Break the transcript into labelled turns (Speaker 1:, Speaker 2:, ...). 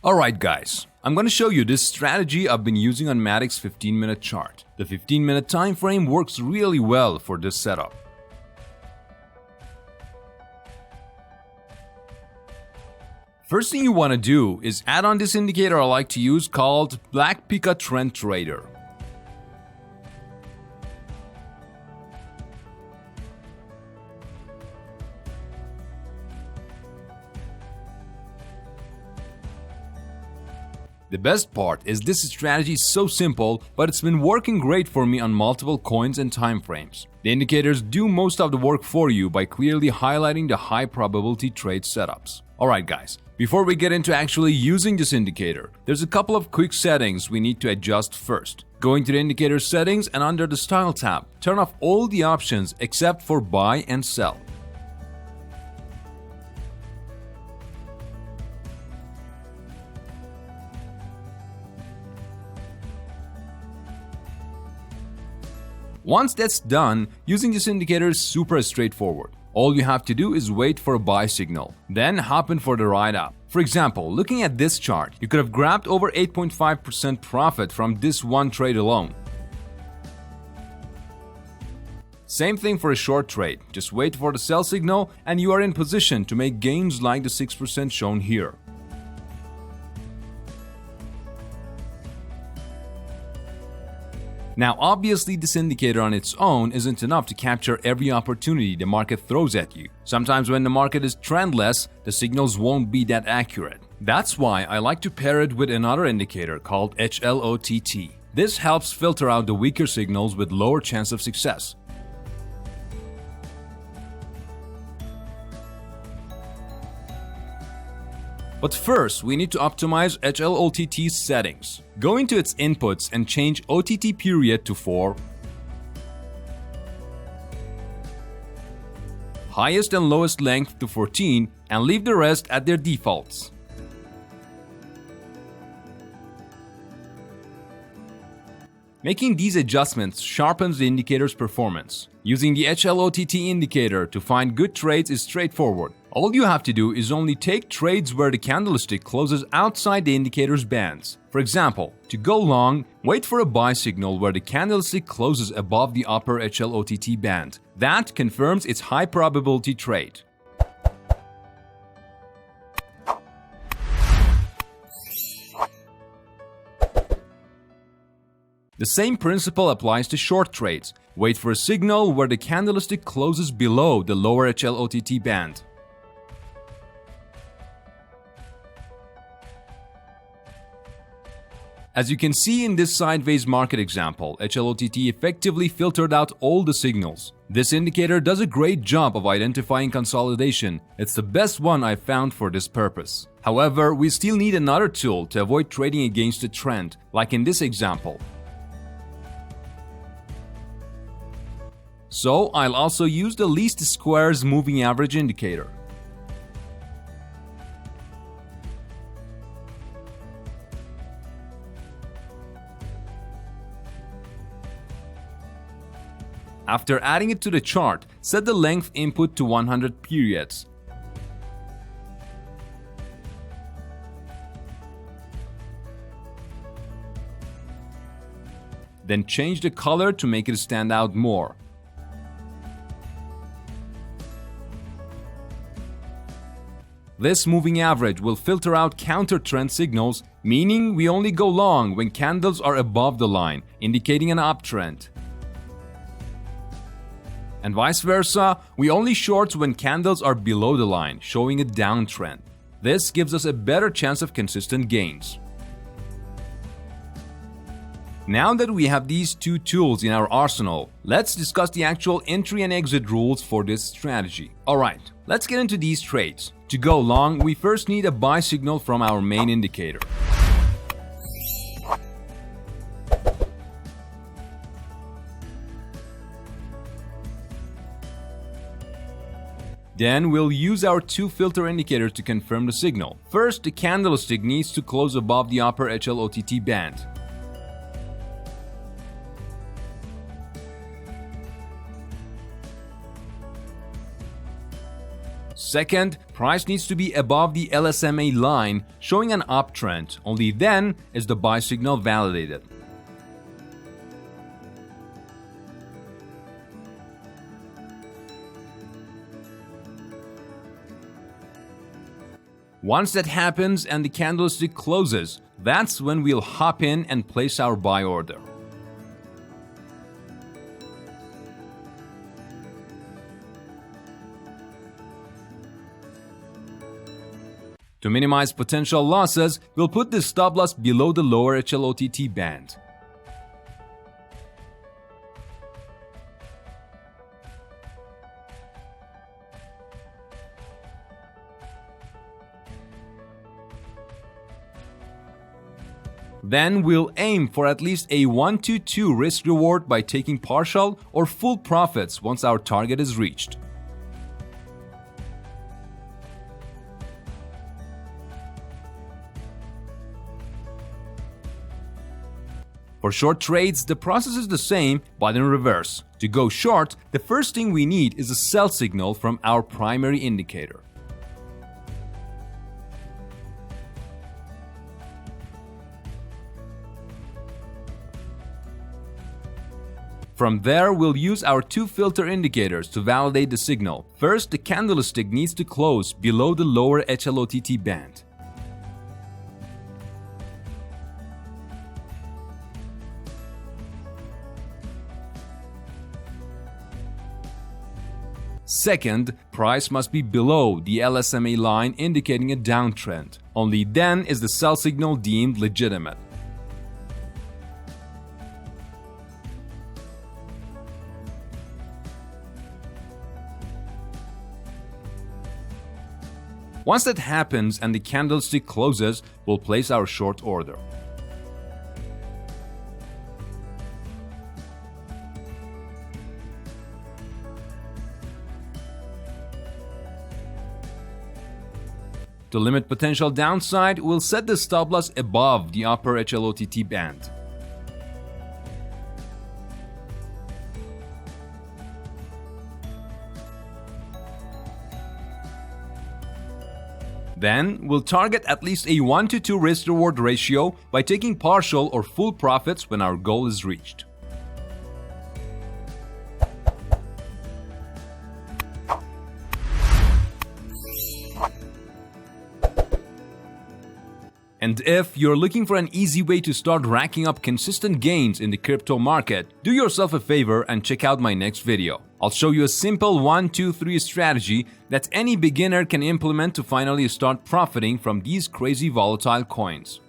Speaker 1: Alright guys, I'm going to show you this strategy I've been using on Matic's 15-minute chart. The 15-minute time frame works really well for this setup. First thing you want to do is add on this indicator I like to use called Black Pika Trend Trader. The best part is this strategy is so simple, but it's been working great for me on multiple coins and time frames. The indicators do most of the work for you by clearly highlighting the high probability trade setups. Alright guys, before we get into actually using this indicator, there's a couple of quick settings we need to adjust first. Go into the indicator settings and under the style tab, turn off all the options except for buy and sell. Once that's done, using this indicator is super straightforward. All you have to do is wait for a buy signal, then hop in for the ride up. For example, looking at this chart, you could have grabbed over 8.5% profit from this one trade alone. Same thing for a short trade, just wait for the sell signal and you are in position to make gains like the 6% shown here. Now obviously this indicator on its own isn't enough to capture every opportunity the market throws at you. Sometimes when the market is trendless, the signals won't be that accurate. That's why I like to pair it with another indicator called HL OTT. This helps filter out the weaker signals with lower chance of success. But first, we need to optimize HL OTT's settings. Go into its inputs and change OTT period to 4, highest and lowest length to 14, and leave the rest at their defaults. Making these adjustments sharpens the indicator's performance. Using the HL OTT indicator to find good trades is straightforward. All you have to do is only take trades where the candlestick closes outside the indicator's bands. For example, to go long, wait for a buy signal where the candlestick closes above the upper HL OTT band. That confirms its high probability trade. The same principle applies to short trades. Wait for a signal where the candlestick closes below the lower HL OTT band. As you can see in this sideways market example, HL OTT effectively filtered out all the signals. This indicator does a great job of identifying consolidation. It's the best one I've found for this purpose. However, we still need another tool to avoid trading against the trend, like in this example. So I'll also use the least squares moving average indicator. After adding it to the chart, set the length input to 100 periods. Then change the color to make it stand out more. This moving average will filter out counter-trend signals, meaning we only go long when candles are above the line, indicating an uptrend. And vice versa, we only short when candles are below the line, showing a downtrend. This gives us a better chance of consistent gains. Now that we have these two tools in our arsenal, let's discuss the actual entry and exit rules for this strategy. Alright, let's get into these trades. To go long, we first need a buy signal from our main indicator. Then we'll use our two filter indicators to confirm the signal. First, the candlestick needs to close above the upper HL OTT band. Second, price needs to be above the LSMA line, showing an uptrend. Only then is the buy signal validated. Once that happens and the candlestick closes, that's when we'll hop in and place our buy order. To minimize potential losses, we'll put the stop loss below the lower HL OTT band. Then we'll aim for at least a 1-2 risk reward by taking partial or full profits once our target is reached. For short trades, the process is the same, but in reverse. To go short, the first thing we need is a sell signal from our primary indicator. From there, we'll use our two filter indicators to validate the signal. First, the candlestick needs to close below the lower HL OTT band. Second, price must be below the LSMA line indicating a downtrend. Only then is the sell signal deemed legitimate. Once that happens and the candlestick closes, we'll place our short order. To limit potential downside, we'll set the stop loss above the upper HL OTT band. Then, we'll target at least a 1-2 risk-reward ratio by taking partial or full profits when our goal is reached. And if you're looking for an easy way to start racking up consistent gains in the crypto market, do yourself a favor and check out my next video. I'll show you a simple 1-2-3 strategy that any beginner can implement to finally start profiting from these crazy volatile coins.